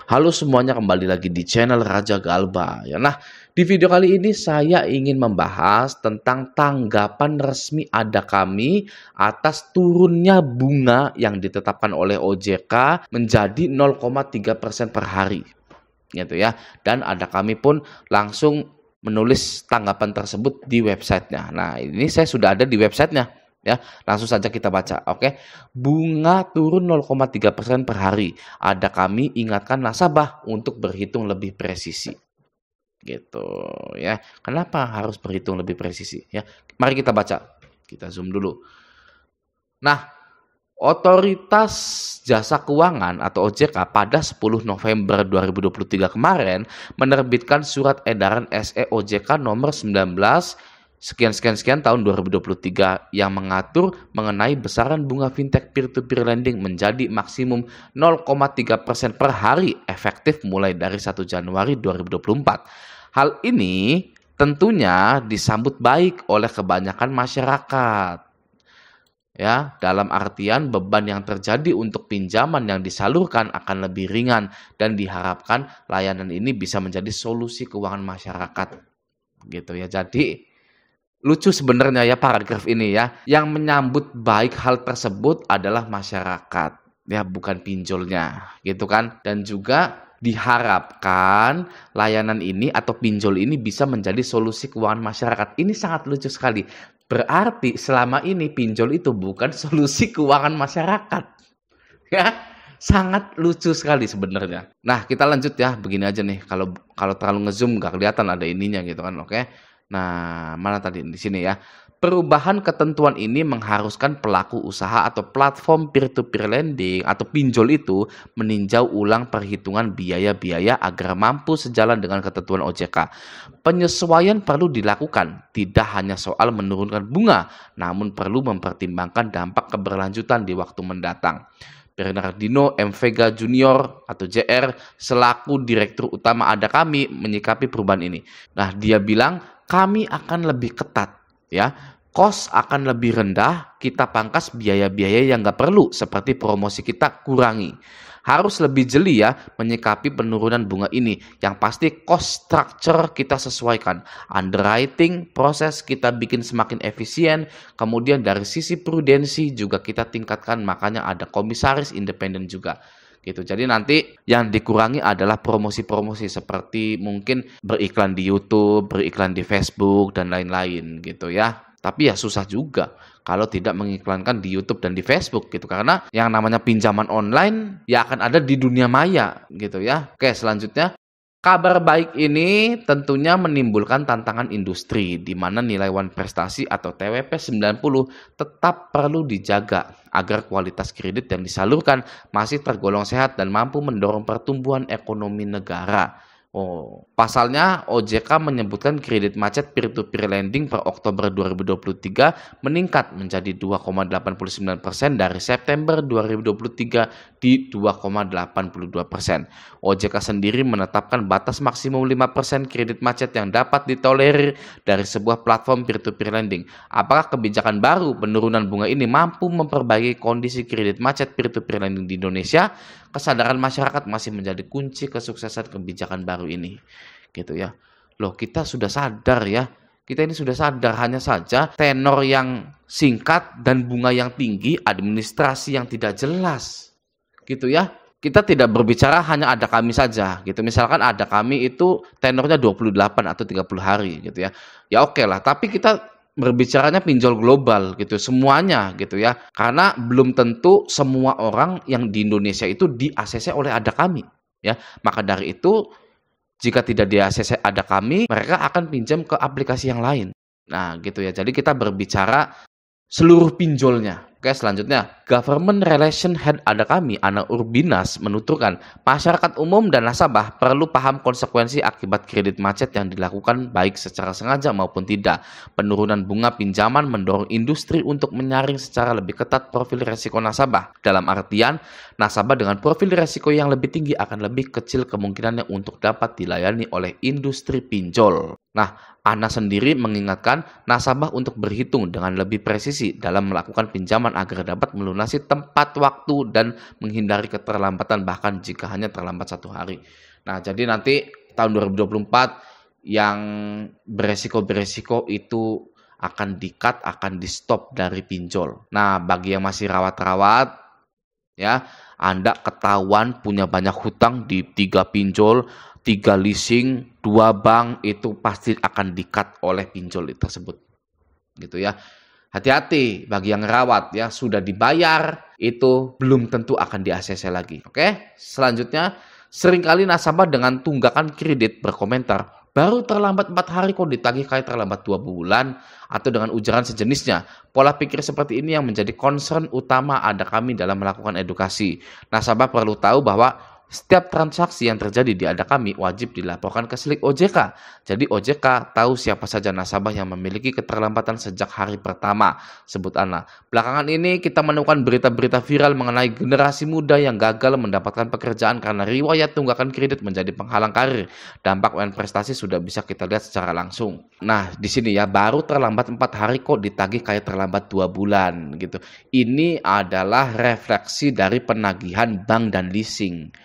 Halo semuanya, kembali lagi di channel Raja Galba ya. Nah, di video kali ini saya ingin membahas tentang tanggapan resmi Ada Kami atas turunnya bunga yang ditetapkan oleh OJK menjadi 0,3% per hari gitu ya. Dan Ada Kami pun langsung menulis tanggapan tersebut di websitenya. Nah, ini saya sudah ada di websitenya ya. Langsung saja kita baca. Oke. Bunga turun 0,3% per hari. Ada Kami ingatkan nasabah untuk berhitung lebih presisi. Gitu ya. Kenapa harus berhitung lebih presisi ya? Mari kita baca. Kita zoom dulu. Nah, Otoritas Jasa Keuangan atau OJK pada 10 November 2023 kemarin menerbitkan surat edaran SE OJK nomor 19 sekian tahun 2023 yang mengatur mengenai besaran bunga fintech peer-to-peer lending menjadi maksimum 0,3% per hari efektif mulai dari 1 Januari 2024. Hal ini tentunya disambut baik oleh kebanyakan masyarakat. Ya, dalam artian beban yang terjadi untuk pinjaman yang disalurkan akan lebih ringan dan diharapkan layanan ini bisa menjadi solusi keuangan masyarakat. Gitu ya. Jadi lucu sebenarnya ya paragraf ini ya. Yang menyambut baik hal tersebut adalah masyarakat, ya bukan pinjolnya, gitu kan. Dan juga diharapkan layanan ini atau pinjol ini bisa menjadi solusi keuangan masyarakat. Ini sangat lucu sekali. Berarti selama ini pinjol itu bukan solusi keuangan masyarakat. Ya, sangat lucu sekali sebenarnya. Nah, kita lanjut ya. Begini aja nih. Kalau terlalu ngezoom nggak kelihatan ada ininya gitu kan. Oke. Nah, mana tadi di sini ya. Perubahan ketentuan ini mengharuskan pelaku usaha atau platform peer-to-peer lending atau pinjol itu meninjau ulang perhitungan biaya-biaya agar mampu sejalan dengan ketentuan OJK. Penyesuaian perlu dilakukan, tidak hanya soal menurunkan bunga, namun perlu mempertimbangkan dampak keberlanjutan di waktu mendatang. Bernardino M. Vega Junior atau JR selaku Direktur Utama Ada Kami menyikapi perubahan ini. Nah, dia bilang kami akan lebih ketat. Ya, cost akan lebih rendah, kita pangkas biaya-biaya yang nggak perlu seperti promosi kita kurangi. Harus lebih jeli ya menyikapi penurunan bunga ini. Yang pasti cost structure kita sesuaikan. Underwriting proses kita bikin semakin efisien. Kemudian dari sisi prudensi juga kita tingkatkan, makanya ada komisaris independen juga. Gitu. Jadi nanti yang dikurangi adalah promosi-promosi seperti mungkin beriklan di YouTube, beriklan di Facebook dan lain-lain gitu ya. Tapi ya susah juga kalau tidak mengiklankan di YouTube dan di Facebook gitu, karena yang namanya pinjaman online ya akan ada di dunia maya gitu ya. Oke, selanjutnya kabar baik ini tentunya menimbulkan tantangan industri di mana nilai wan prestasi atau TWP 90 tetap perlu dijaga agar kualitas kredit yang disalurkan masih tergolong sehat dan mampu mendorong pertumbuhan ekonomi negara. Pasalnya OJK menyebutkan kredit macet peer-to-peer lending per Oktober 2023 meningkat menjadi 2,89% dari September 2023 di 2,82%. OJK sendiri menetapkan batas maksimum 5% kredit macet yang dapat ditolerir dari sebuah platform peer-to-peer lending. Apakah kebijakan baru penurunan bunga ini mampu memperbaiki kondisi kredit macet peer-to-peer lending di Indonesia? Kesadaran masyarakat masih menjadi kunci kesuksesan kebijakan baru ini. Gitu ya. Loh, kita sudah sadar ya. Kita ini sudah sadar, hanya saja tenor yang singkat dan bunga yang tinggi, administrasi yang tidak jelas. Gitu ya. Kita tidak berbicara hanya Ada Kami saja gitu. Misalkan Ada Kami itu tenornya 28 atau 30 hari gitu ya. Ya oke lah, tapi kita berbicaranya pinjol global gitu, semuanya gitu ya. Karena belum tentu semua orang yang di Indonesia itu di-ACC oleh Ada Kami ya. Maka dari itu jika tidak di-ACC Ada Kami, mereka akan pinjam ke aplikasi yang lain. Nah, gitu ya. Jadi kita berbicara seluruh pinjolnya. Oke, selanjutnya, Government Relation Head Ada Kami, Ana Urbinas, menuturkan masyarakat umum dan nasabah perlu paham konsekuensi akibat kredit macet yang dilakukan baik secara sengaja maupun tidak. Penurunan bunga pinjaman mendorong industri untuk menyaring secara lebih ketat profil resiko nasabah. Dalam artian, nasabah dengan profil resiko yang lebih tinggi akan lebih kecil kemungkinannya untuk dapat dilayani oleh industri pinjol. Nah, Ana sendiri mengingatkan nasabah untuk berhitung dengan lebih presisi dalam melakukan pinjaman agar dapat melunasi tepat waktu dan menghindari keterlambatan bahkan jika hanya terlambat 1 hari. Nah, jadi nanti tahun 2024 yang beresiko-beresiko itu akan di-cut, akan di-stop dari pinjol. Nah, bagi yang masih rawat-rawat, ya, Anda ketahuan punya banyak hutang di 3 pinjol, 3 leasing, 2 bank, itu pasti akan di-cut oleh pinjol tersebut. Gitu ya. Hati-hati bagi yang rawat ya, sudah dibayar itu belum tentu akan di-ACC lagi. Oke? Selanjutnya, seringkali nasabah dengan tunggakan kredit berkomentar, baru terlambat 4 hari kok ditagih kayak terlambat 2 bulan, atau dengan ujaran sejenisnya. Pola pikir seperti ini yang menjadi concern utama ada kami dalam melakukan edukasi. Nasabah perlu tahu bahwa setiap transaksi yang terjadi di ada kami wajib dilaporkan ke Slik OJK. Jadi OJK tahu siapa saja nasabah yang memiliki keterlambatan sejak hari pertama. Sebut Ana. Belakangan ini kita menemukan berita-berita viral mengenai generasi muda yang gagal mendapatkan pekerjaan karena riwayat tunggakan kredit menjadi penghalang karir. Dampak UN prestasi sudah bisa kita lihat secara langsung. Nah, di sini ya, baru terlambat 4 hari kok ditagih kayak terlambat 2 bulan gitu. Ini adalah refleksi dari penagihan bank dan leasing.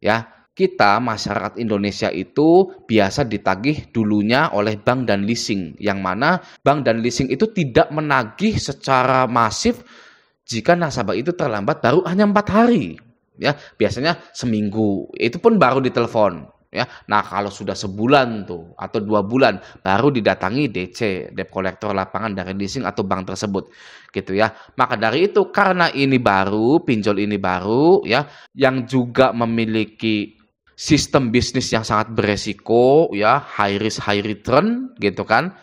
Ya, kita masyarakat Indonesia itu biasa ditagih dulunya oleh bank dan leasing, yang mana bank dan leasing itu tidak menagih secara masif jika nasabah itu terlambat baru hanya 4 hari. Ya, biasanya seminggu, itu pun baru ditelepon. Ya, nah kalau sudah sebulan tuh atau 2 bulan baru didatangi DC, debt collector lapangan dari leasing atau bank tersebut, gitu ya. Maka dari itu karena ini baru, pinjol ini baru, ya, yang juga memiliki sistem bisnis yang sangat beresiko, ya, high risk high return, gitu kan.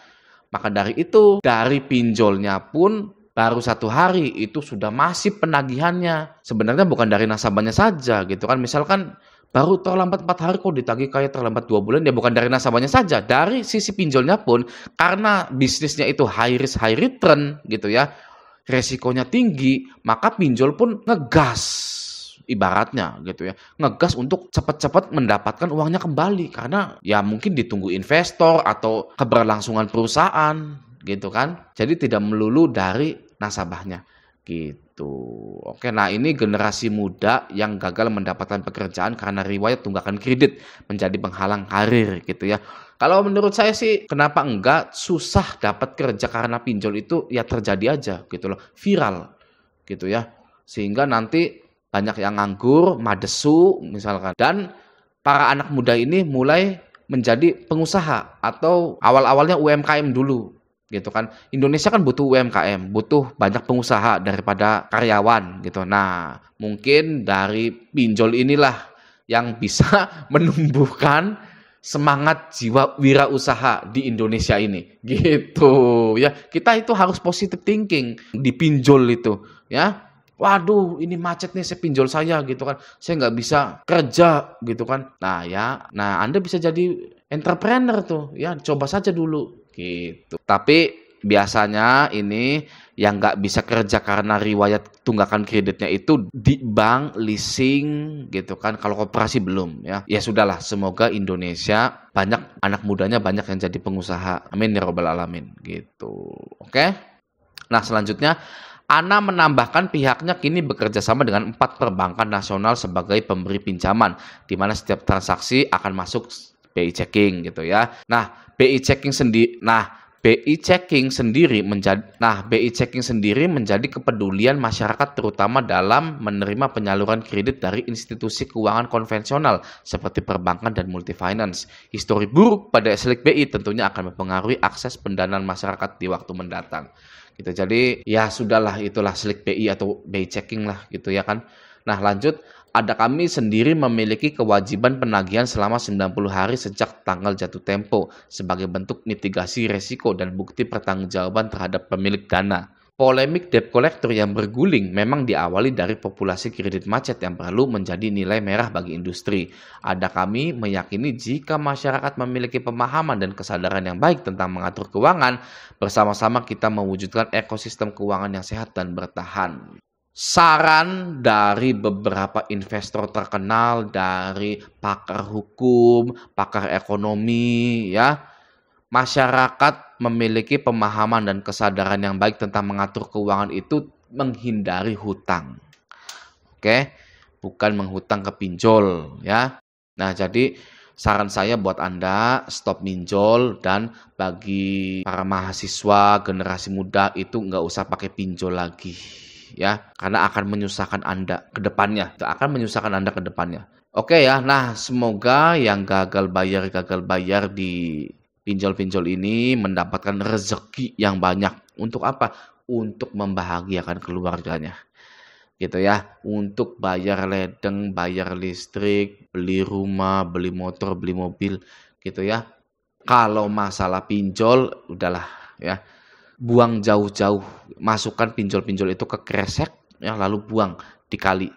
Maka dari itu dari pinjolnya pun baru 1 hari itu sudah masif penagihannya. Sebenarnya bukan dari nasabahnya saja, gitu kan. Misalkan baru terlambat 4 hari kok ditagih kayak terlambat 2 bulan, ya bukan dari nasabahnya saja, dari sisi pinjolnya pun karena bisnisnya itu high risk high return gitu ya, resikonya tinggi, maka pinjol pun ngegas ibaratnya gitu ya, ngegas untuk cepat-cepat mendapatkan uangnya kembali karena ya mungkin ditunggu investor atau keberlangsungan perusahaan gitu kan. Jadi tidak melulu dari nasabahnya gitu. Oke, nah ini generasi muda yang gagal mendapatkan pekerjaan karena riwayat tunggakan kredit menjadi penghalang karir gitu ya. Kalau menurut saya sih kenapa enggak, susah dapat kerja karena pinjol itu ya terjadi aja gitu loh, viral gitu ya. Sehingga nanti banyak yang nganggur, madesu misalkan, dan para anak muda ini mulai menjadi pengusaha atau awal-awalnya UMKM dulu gitu kan. Indonesia kan butuh UMKM, butuh banyak pengusaha daripada karyawan gitu. Nah, mungkin dari pinjol inilah yang bisa menumbuhkan semangat jiwa wirausaha di Indonesia ini gitu ya. Kita itu harus positive thinking di pinjol itu ya. Waduh, ini macet nih, saya pinjol saya gitu kan. Saya nggak bisa kerja gitu kan. Nah ya, nah Anda bisa jadi entrepreneur tuh ya. Coba saja dulu gitu. Tapi biasanya ini yang nggak bisa kerja karena riwayat tunggakan kreditnya itu di bank, leasing gitu kan. Kalau koperasi belum ya. Ya sudahlah, semoga Indonesia banyak anak mudanya banyak yang jadi pengusaha. Amin ya robbal alamin gitu. Oke. Nah, selanjutnya Ana menambahkan pihaknya kini bekerja sama dengan 4 perbankan nasional sebagai pemberi pinjaman, di mana setiap transaksi akan masuk BI checking gitu ya. BI checking sendiri menjadi kepedulian masyarakat terutama dalam menerima penyaluran kredit dari institusi keuangan konvensional seperti perbankan dan multifinance. Histori buruk pada Slik BI tentunya akan mempengaruhi akses pendanaan masyarakat di waktu mendatang. Gitu. Jadi ya sudahlah, itulah Slik BI atau BI checking lah gitu ya kan. Nah, lanjut, ada kami sendiri memiliki kewajiban penagihan selama 90 hari sejak tanggal jatuh tempo sebagai bentuk mitigasi resiko dan bukti pertanggungjawaban terhadap pemilik dana. Polemik debt collector yang berguling memang diawali dari populasi kredit macet yang perlu menjadi nilai merah bagi industri. Ada kami meyakini jika masyarakat memiliki pemahaman dan kesadaran yang baik tentang mengatur keuangan, bersama-sama kita mewujudkan ekosistem keuangan yang sehat dan bertahan. Saran dari beberapa investor terkenal, dari pakar hukum, pakar ekonomi ya, masyarakat memiliki pemahaman dan kesadaran yang baik tentang mengatur keuangan itu menghindari hutang. Oke, bukan menghutang ke pinjol ya. Nah, jadi saran saya buat Anda stop minjol, dan bagi para mahasiswa generasi muda itu nggak usah pakai pinjol lagi ya, karena akan menyusahkan Anda ke depannya. Itu akan menyusahkan Anda ke depannya. Oke ya, nah semoga yang gagal bayar di pinjol-pinjol ini mendapatkan rezeki yang banyak. Untuk apa? Untuk membahagiakan keluarganya. Gitu ya, untuk bayar ledeng, bayar listrik, beli rumah, beli motor, beli mobil, gitu ya. Kalau masalah pinjol, udahlah ya, buang jauh-jauh, masukkan pinjol-pinjol itu ke kresek, ya, lalu buang di kali,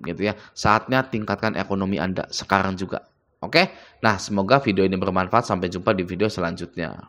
gitu ya. Saatnya tingkatkan ekonomi Anda sekarang juga. Oke, nah semoga video ini bermanfaat. Sampai jumpa di video selanjutnya.